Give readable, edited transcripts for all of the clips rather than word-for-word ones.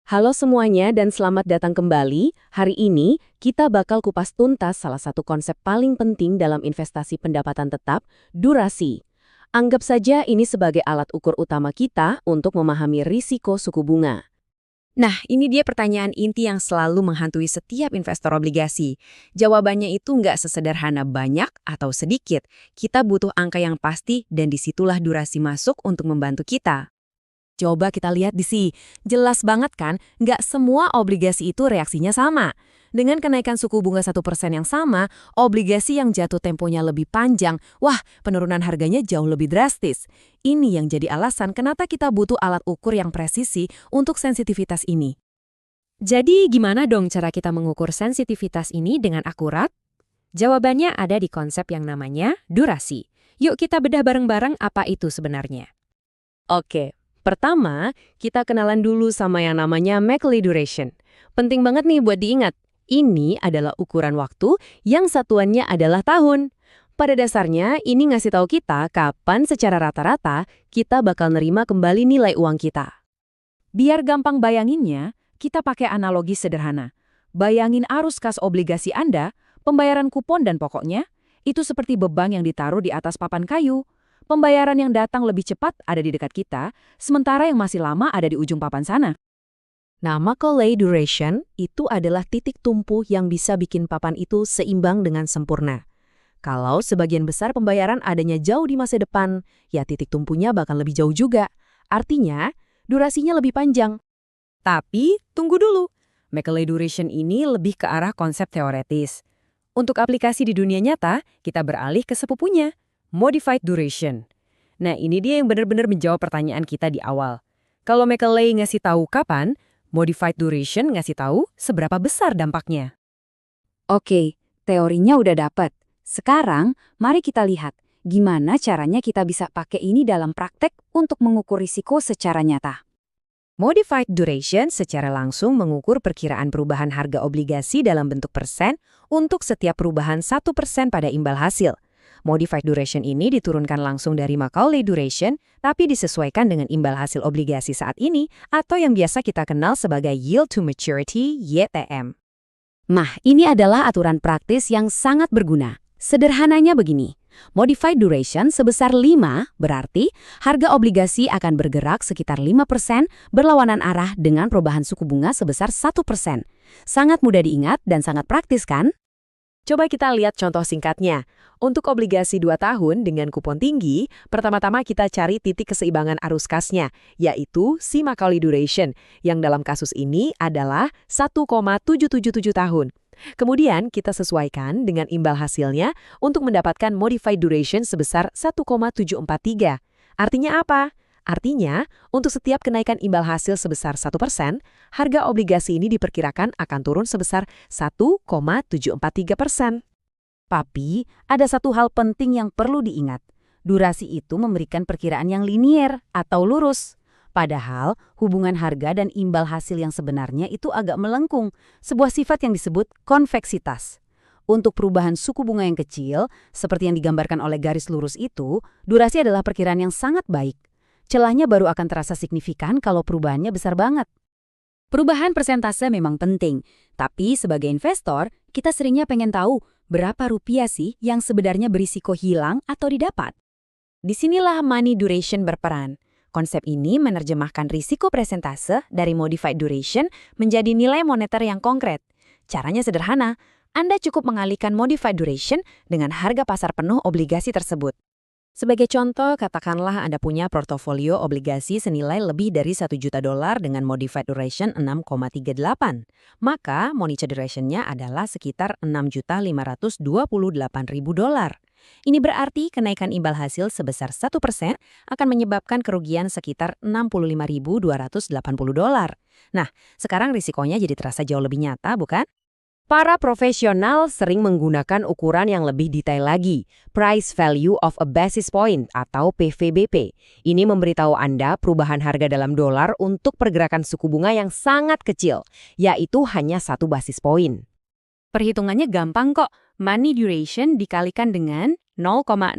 Halo semuanya dan selamat datang kembali. Hari ini kita bakal kupas tuntas salah satu konsep paling penting dalam investasi pendapatan tetap, durasi. Anggap saja ini sebagai alat ukur utama kita untuk memahami risiko suku bunga. Nah, ini dia pertanyaan inti yang selalu menghantui setiap investor obligasi. Jawabannya itu nggak sesederhana banyak atau sedikit. Kita butuh angka yang pasti dan disitulah durasi masuk untuk membantu kita. Coba kita lihat di sini. Jelas banget kan, nggak semua obligasi itu reaksinya sama. Dengan kenaikan suku bunga 1% yang sama, obligasi yang jatuh temponya lebih panjang, wah, penurunan harganya jauh lebih drastis. Ini yang jadi alasan kenapa kita butuh alat ukur yang presisi untuk sensitivitas ini. Jadi gimana dong cara kita mengukur sensitivitas ini dengan akurat? Jawabannya ada di konsep yang namanya durasi. Yuk kita bedah bareng-bareng apa itu sebenarnya. Oke. Pertama, kita kenalan dulu sama yang namanya Maclay Duration. Penting banget nih buat diingat. Ini adalah ukuran waktu yang satuannya adalah tahun. Pada dasarnya, ini ngasih tahu kita kapan secara rata-rata kita bakal nerima kembali nilai uang kita. Biar gampang bayanginnya, kita pakai analogi sederhana. Bayangin arus kas obligasi Anda, pembayaran kupon dan pokoknya, itu seperti beban yang ditaruh di atas papan kayu. Pembayaran yang datang lebih cepat ada di dekat kita, sementara yang masih lama ada di ujung papan sana. Nah, Maclay Duration itu adalah titik tumpu yang bisa bikin papan itu seimbang dengan sempurna. Kalau sebagian besar pembayaran adanya jauh di masa depan, ya titik tumpunya bakal lebih jauh juga. Artinya, durasinya lebih panjang. Tapi, tunggu dulu. Maclay Duration ini lebih ke arah konsep teoretis. Untuk aplikasi di dunia nyata, kita beralih ke sepupunya. Modified duration. Nah, ini dia yang benar-benar menjawab pertanyaan kita di awal. Kalau Maclay ngasih tahu kapan, modified duration ngasih tahu seberapa besar dampaknya. Oke, teorinya udah dapet. Sekarang, mari kita lihat gimana caranya kita bisa pakai ini dalam praktek untuk mengukur risiko secara nyata. Modified duration secara langsung mengukur perkiraan perubahan harga obligasi dalam bentuk persen untuk setiap perubahan 1% pada imbal hasil. Modified duration ini diturunkan langsung dari Maclay duration, tapi disesuaikan dengan imbal hasil obligasi saat ini atau yang biasa kita kenal sebagai yield to maturity (YTM). Nah, ini adalah aturan praktis yang sangat berguna. Sederhananya begini, modified duration sebesar 5 berarti harga obligasi akan bergerak sekitar 5% berlawanan arah dengan perubahan suku bunga sebesar 1%. Sangat mudah diingat dan sangat praktis kan? Coba kita lihat contoh singkatnya. Untuk obligasi 2 tahun dengan kupon tinggi, pertama-tama kita cari titik keseimbangan arus kasnya, yaitu si Maclay Duration, yang dalam kasus ini adalah 1,777 tahun. Kemudian kita sesuaikan dengan imbal hasilnya untuk mendapatkan Modified Duration sebesar 1,743. Artinya apa? Artinya, untuk setiap kenaikan imbal hasil sebesar 1%, harga obligasi ini diperkirakan akan turun sebesar 1,743%. Tapi, ada satu hal penting yang perlu diingat. Durasi itu memberikan perkiraan yang linier atau lurus. Padahal, hubungan harga dan imbal hasil yang sebenarnya itu agak melengkung, sebuah sifat yang disebut konveksitas. Untuk perubahan suku bunga yang kecil, seperti yang digambarkan oleh garis lurus itu, durasi adalah perkiraan yang sangat baik. Celahnya baru akan terasa signifikan kalau perubahannya besar banget. Perubahan persentase memang penting, tapi sebagai investor, kita seringnya pengen tahu berapa rupiah sih yang sebenarnya berisiko hilang atau didapat. Disinilah money duration berperan. Konsep ini menerjemahkan risiko persentase dari modified duration menjadi nilai moneter yang konkret. Caranya sederhana, Anda cukup mengalihkan modified duration dengan harga pasar penuh obligasi tersebut. Sebagai contoh, katakanlah Anda punya portofolio obligasi senilai lebih dari $1 juta dengan modified duration 6,38. Maka, monitor duration-nya adalah sekitar $6.528.000. Ini berarti kenaikan imbal hasil sebesar 1% akan menyebabkan kerugian sekitar $65.280. Nah, sekarang risikonya jadi terasa jauh lebih nyata, bukan? Para profesional sering menggunakan ukuran yang lebih detail lagi, Price Value of a Basis Point atau PVBP. Ini memberitahu Anda perubahan harga dalam dolar untuk pergerakan suku bunga yang sangat kecil, yaitu hanya 1 basis point. Perhitungannya gampang kok, money duration dikalikan dengan 0,0001.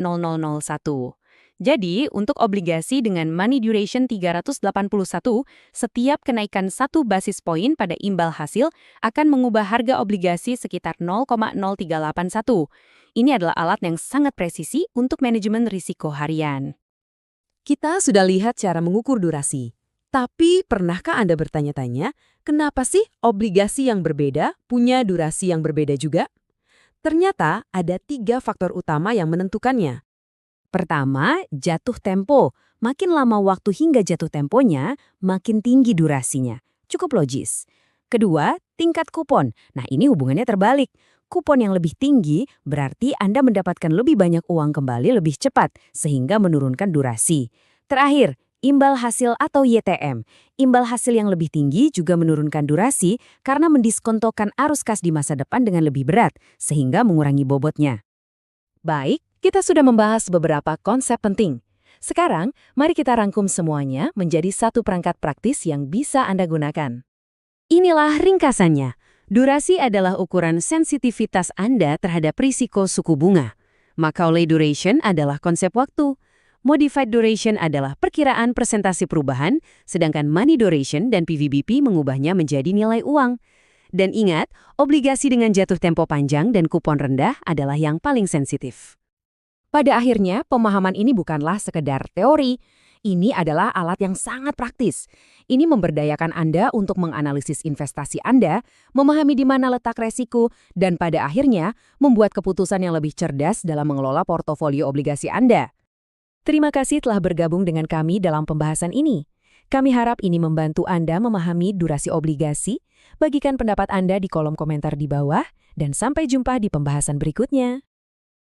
Jadi, untuk obligasi dengan money duration 381, setiap kenaikan 1 basis poin pada imbal hasil akan mengubah harga obligasi sekitar 0,0381. Ini adalah alat yang sangat presisi untuk manajemen risiko harian. Kita sudah lihat cara mengukur durasi. Tapi pernahkah Anda bertanya-tanya, kenapa sih obligasi yang berbeda punya durasi yang berbeda juga? Ternyata ada 3 faktor utama yang menentukannya. Pertama, jatuh tempo. Makin lama waktu hingga jatuh temponya, makin tinggi durasinya. Cukup logis. Kedua, tingkat kupon. Nah, ini hubungannya terbalik. Kupon yang lebih tinggi berarti Anda mendapatkan lebih banyak uang kembali lebih cepat, sehingga menurunkan durasi. Terakhir, imbal hasil atau YTM. Imbal hasil yang lebih tinggi juga menurunkan durasi karena mendiskontokan arus kas di masa depan dengan lebih berat, sehingga mengurangi bobotnya. Baik, kita sudah membahas beberapa konsep penting. Sekarang, mari kita rangkum semuanya menjadi satu perangkat praktis yang bisa Anda gunakan. Inilah ringkasannya. Durasi adalah ukuran sensitivitas Anda terhadap risiko suku bunga. Macaulay duration adalah konsep waktu. Modified duration adalah perkiraan persentase perubahan, sedangkan money duration dan PVBP mengubahnya menjadi nilai uang. Dan ingat, obligasi dengan jatuh tempo panjang dan kupon rendah adalah yang paling sensitif. Pada akhirnya, pemahaman ini bukanlah sekedar teori. Ini adalah alat yang sangat praktis. Ini memberdayakan Anda untuk menganalisis investasi Anda, memahami di mana letak resiko, dan pada akhirnya membuat keputusan yang lebih cerdas dalam mengelola portofolio obligasi Anda. Terima kasih telah bergabung dengan kami dalam pembahasan ini. Kami harap ini membantu Anda memahami durasi obligasi. Bagikan pendapat Anda di kolom komentar di bawah, dan sampai jumpa di pembahasan berikutnya.